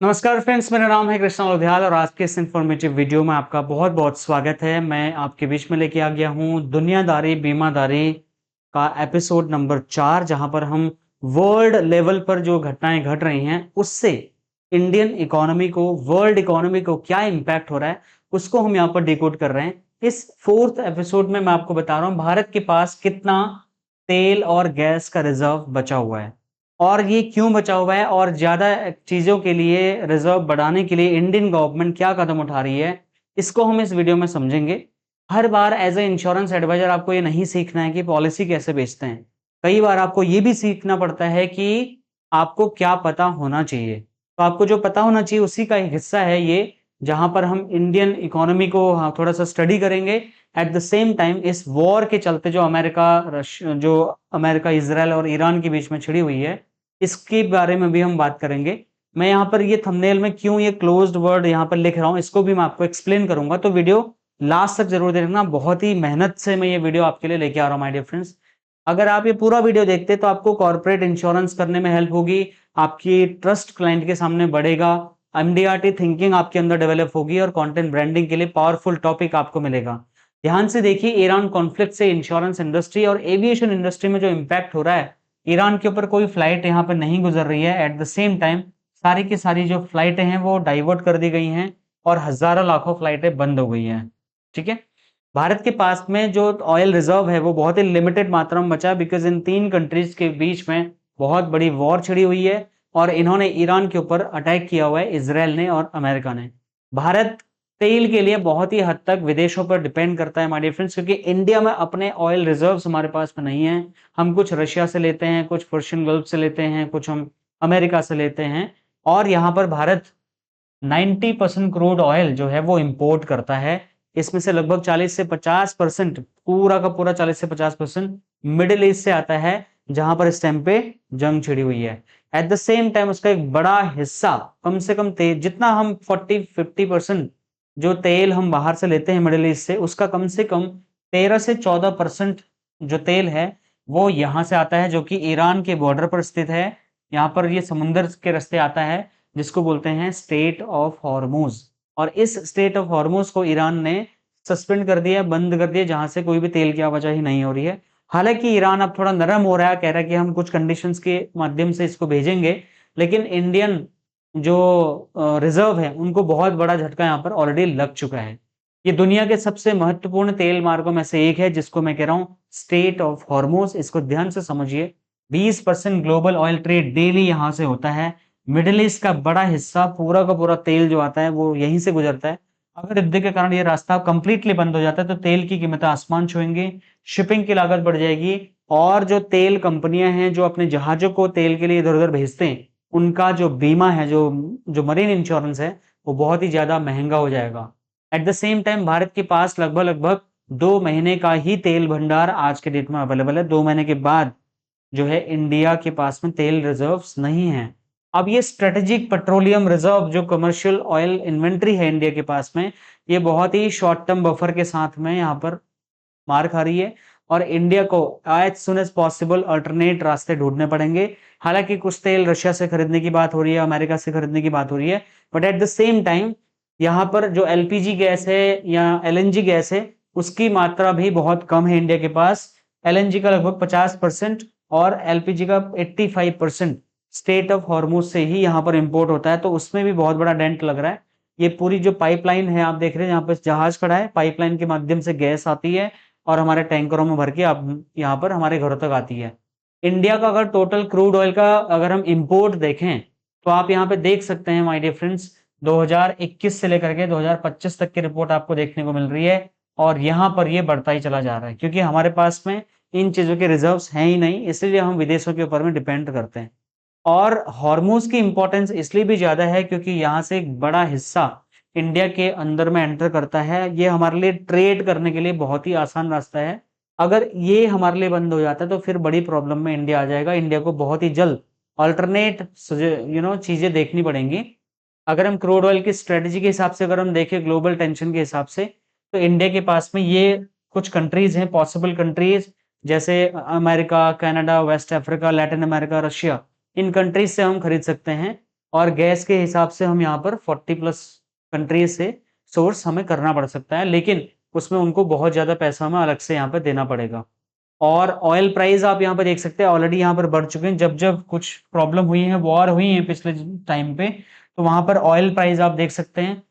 नमस्कार फ्रेंड्स, मेरा नाम है कृष्णा लोधियाल और आज के इस इन्फॉर्मेटिव वीडियो में आपका बहुत बहुत स्वागत है। मैं आपके बीच में लेके आ गया हूँ दुनियादारी बीमादारी का एपिसोड नंबर 4, जहां पर हम वर्ल्ड लेवल पर जो घटनाएं घट रही हैं उससे इंडियन इकोनॉमी को, वर्ल्ड इकोनॉमी को क्या इम्पैक्ट हो रहा है उसको हम यहाँ पर डिकोड कर रहे हैं। इस फोर्थ एपिसोड में मैं आपको बता रहा हूँ भारत के पास कितना तेल और गैस का रिजर्व बचा हुआ है और ये क्यों बचा हुआ है, और ज्यादा चीजों के लिए रिजर्व बढ़ाने के लिए इंडियन गवर्नमेंट क्या कदम उठा रही है, इसको हम इस वीडियो में समझेंगे। हर बार एज ए इंश्योरेंस एडवाइजर आपको ये नहीं सीखना है कि पॉलिसी कैसे बेचते हैं। कई बार आपको ये भी सीखना पड़ता है कि आपको क्या पता होना चाहिए। तो आपको जो पता होना चाहिए उसी का एक हिस्सा है ये, जहां पर हम इंडियन इकोनॉमी को थोड़ा सा स्टडी करेंगे। एट द सेम टाइम इस वॉर के चलते जो अमेरिका इसराइल और ईरान के बीच में छिड़ी हुई है, इसके बारे में भी हम बात करेंगे। मैं यहाँ पर ये थंबनेल में क्यों ये क्लोज्ड वर्ड यहाँ पर लिख रहा हूँ इसको भी मैं आपको एक्सप्लेन करूंगा, तो वीडियो लास्ट तक जरूर देखना। बहुत ही मेहनत से मैं ये वीडियो आपके लिए लेके आ रहा हूँ माय डियर फ्रेंड्स। अगर आप ये पूरा वीडियो देखते तो आपको कॉर्पोरेट इंश्योरेंस करने में हेल्प होगी, आपकी ट्रस्ट क्लाइंट के सामने बढ़ेगा, एमडीआरटी थिंकिंग आपके अंदर डेवलप होगी और कंटेंट ब्रांडिंग के लिए पावरफुल टॉपिक आपको मिलेगा। ध्यान से देखिए, ईरान कॉन्फ्लिक्ट से इंश्योरेंस इंडस्ट्री और एविएशन इंडस्ट्री में जो इंपैक्ट हो रहा है, ईरान के ऊपर कोई फ्लाइट यहाँ पर नहीं गुजर रही है। एट द सेम टाइम सारी की सारी जो फ्लाइटें हैं वो डाइवर्ट कर दी गई हैं और हजारों लाखों फ्लाइटें बंद हो गई हैं। ठीक है, भारत के पास में जो ऑयल रिजर्व है वो बहुत ही लिमिटेड मात्रा में बचा, बिकॉज इन तीन कंट्रीज के बीच में बहुत बड़ी वॉर छिड़ी हुई है और इन्होंने ईरान के ऊपर अटैक किया हुआ है, इसराइल ने और अमेरिका ने। भारत तेल के लिए बहुत ही हद तक विदेशों पर डिपेंड करता है माय डियर फ्रेंड्स, क्योंकि इंडिया में अपने ऑयल रिजर्व्स हमारे पास में नहीं है। हम कुछ रशिया से लेते हैं, कुछ पर्शियन गल्फ से लेते हैं, कुछ हम अमेरिका से लेते हैं। और यहाँ पर भारत 90% क्रूड ऑयल जो है वो इंपोर्ट करता है। इसमें से लगभग 40 से 50%, पूरा का पूरा 40 से 50% मिडिल ईस्ट से आता है, जहां पर इस टाइम पे जंग छिड़ी हुई है। एट द सेम टाइम उसका एक बड़ा हिस्सा, कम से कम तेल जितना हम 40-50% जो तेल हम बाहर से लेते हैं मिडिल ईस्ट से, उसका कम से कम 13 से 14% जो तेल है वो यहां से आता है, जो कि ईरान के बॉर्डर पर स्थित है। यहाँ पर ये समुंदर के रास्ते आता है, जिसको बोलते हैं स्टेट ऑफ हॉर्मुज। और इस स्टेट ऑफ हॉर्मुज को ईरान ने सस्पेंड कर दिया, बंद कर दिया, जहां से कोई भी तेल की आवाजाही नहीं हो रही है। हालांकि ईरान अब थोड़ा नरम हो रहा है, कह रहा है कि हम कुछ कंडीशंस के माध्यम से इसको भेजेंगे, लेकिन इंडियन जो रिजर्व है उनको बहुत बड़ा झटका यहाँ पर ऑलरेडी लग चुका है। ये दुनिया के सबसे महत्वपूर्ण तेल मार्गों में से एक है, जिसको मैं कह रहा हूँ स्टेट ऑफ हॉर्मुज। इसको ध्यान से समझिए, 20% ग्लोबल ऑयल ट्रेड डेली यहाँ से होता है। मिडिल ईस्ट का बड़ा हिस्सा, पूरा का पूरा तेल जो आता है वो यहीं से गुजरता है। अगर युद्ध के कारण ये रास्ता कंप्लीटली बंद हो जाता है तो तेल की कीमतें आसमान छुएंगी, शिपिंग की लागत बढ़ जाएगी, और जो तेल कंपनियां हैं जो अपने जहाजों को तेल के लिए इधर उधर भेजते हैं, उनका जो बीमा है, जो जो मरीन इंश्योरेंस है, वो बहुत ही ज्यादा महंगा हो जाएगा। At the same time Bharat के पास लगभग लगभग 2 महीने का ही तेल भंडार आज के डेट में अवेलेबल है। 2 महीने के बाद जो है इंडिया के पास में तेल रिजर्व्स नहीं है। अब ये स्ट्रेटेजिक पेट्रोलियम रिजर्व जो कमर्शियल ऑयल इन्वेंट्री है इंडिया के पास में, ये बहुत ही शॉर्ट टर्म बफर के साथ में यहाँ पर मार खा रही है और इंडिया को as soon as possible alternate रास्ते ढूंढने पड़ेंगे। हालांकि कुछ तेल रशिया से खरीदने की बात हो रही है, अमेरिका से खरीदने की बात हो रही है, but at the same time यहाँ पर जो एलपीजी गैस है या एलएनजी गैस है उसकी मात्रा भी बहुत कम है इंडिया के पास। एलएनजी का लगभग 50% और एलपीजी का 85% स्टेट ऑफ हॉर्मुज से ही यहाँ पर इंपोर्ट होता है, तो उसमें भी बहुत बड़ा डेंट लग रहा है। ये पूरी जो पाइपलाइन है आप देख रहे हैं, यहाँ पे जहाज खड़ा है, पाइपलाइन के माध्यम से गैस आती है और हमारे टैंकरों में भर के अब यहाँ पर हमारे घरों तक आती है। इंडिया का अगर टोटल क्रूड ऑयल का अगर हम इंपोर्ट देखें तो आप यहाँ पे देख सकते हैं माय डियर फ्रेंड्स, 2021 से लेकर के 2025 तक की रिपोर्ट आपको देखने को मिल रही है और यहाँ पर ये बढ़ता ही चला जा रहा है, क्योंकि हमारे पास में इन चीजों के रिजर्व्स हैं ही नहीं, इसलिए हम विदेशों के ऊपर में डिपेंड करते हैं। और हॉर्मोज की इंपॉर्टेंस इसलिए भी ज्यादा है क्योंकि यहाँ से एक बड़ा हिस्सा इंडिया के अंदर में एंटर करता है। ये हमारे लिए ट्रेड करने के लिए बहुत ही आसान रास्ता है। अगर ये हमारे लिए बंद हो जाता है तो फिर बड़ी प्रॉब्लम में इंडिया आ जाएगा। इंडिया को बहुत ही जल्द अल्टरनेट चीजें देखनी पड़ेंगी। अगर हम क्रूड ऑयल की स्ट्रेटेजी के हिसाब से अगर हम देखें, ग्लोबल टेंशन के हिसाब से, तो इंडिया के पास में ये कुछ कंट्रीज हैं, पॉसिबल कंट्रीज, जैसे America, Canada, West Africa, Latin America, Russia. इन कंट्रीज से हम खरीद सकते हैं और गैस के हिसाब से हम यहाँ पर 40 प्लस कंट्रीज से सोर्स हमें करना पड़ सकता है, लेकिन उसमें उनको बहुत ज़्यादा पैसा हमें अलग से यहाँ पर देना पड़ेगा। और ऑयल प्राइस आप यहाँ पर देख सकते हैं ऑलरेडी यहाँ पर बढ़ चुके हैं। जब जब कुछ प्रॉब्लम हुई है, वॉर हुई है पिछले टाइम पे, तो वहां पर ऑयल प्राइस आप देख सकते हैं,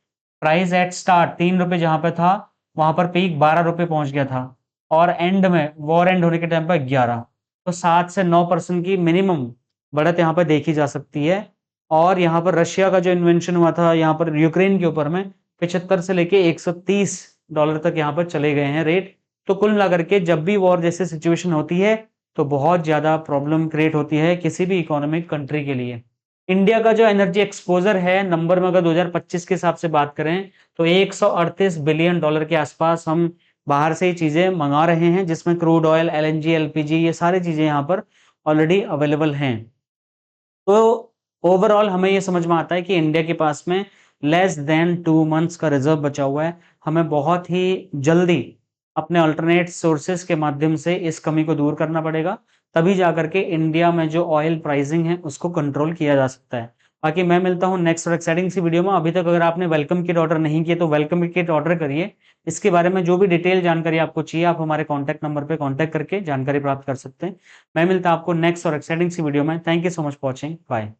प्राइस एट स्टार्ट 3 रुपए जहां पे था, वहां पर पीक 12 रुपए पहुंच गया था, और एंड में वॉर एंड होने के टाइम पर 11। तो 7 से 9% की मिनिमम बढ़त यहाँ पर देखी जा सकती है। और यहाँ पर रशिया का जो इन्वेंशन हुआ था यहाँ पर यूक्रेन के ऊपर में, 75 से लेके $130 तक यहाँ पर चले गए हैं रेट। तो कुल मिलाकर के जब भी वॉर जैसी सिचुएशन होती है तो बहुत ज्यादा प्रॉब्लम क्रिएट होती है किसी भी इकोनॉमिक कंट्री के लिए। इंडिया का जो एनर्जी एक्सपोजर है नंबर में अगर 2025 के हिसाब से बात करें तो $138 बिलियन के आसपास हम बाहर से ही चीजें मंगा रहे हैं, जिसमें क्रूड ऑयल, एलएनजी, एलपीजी, ये सारी चीजें यहाँ पर ऑलरेडी अवेलेबल हैं। तो ओवरऑल हमें ये समझ में आता है कि इंडिया के पास में लेस देन 2 मंथ्स का रिजर्व बचा हुआ है। हमें बहुत ही जल्दी अपने अल्टरनेट सोर्सेस के माध्यम से इस कमी को दूर करना पड़ेगा, तभी जाकर के इंडिया में जो ऑयल प्राइसिंग है उसको कंट्रोल किया जा सकता है। बाकी मैं मिलता हूं नेक्स्ट और एक्साइटिंग सी वीडियो में। अभी तक अगर आपने वेलकम किट ऑर्डर नहीं किए तो वेलकम किट ऑर्डर करिए। इसके बारे में जो भी डिटेल जानकारी आपको चाहिए आप हमारे कॉन्टैक्ट नंबर पर कॉन्टैक्ट करके जानकारी प्राप्त कर सकते हैं। मैं मिलता हूं आपको नेक्स्ट और एक्साइटिंग सी वीडियो में। Thank you so much for watching. Bye.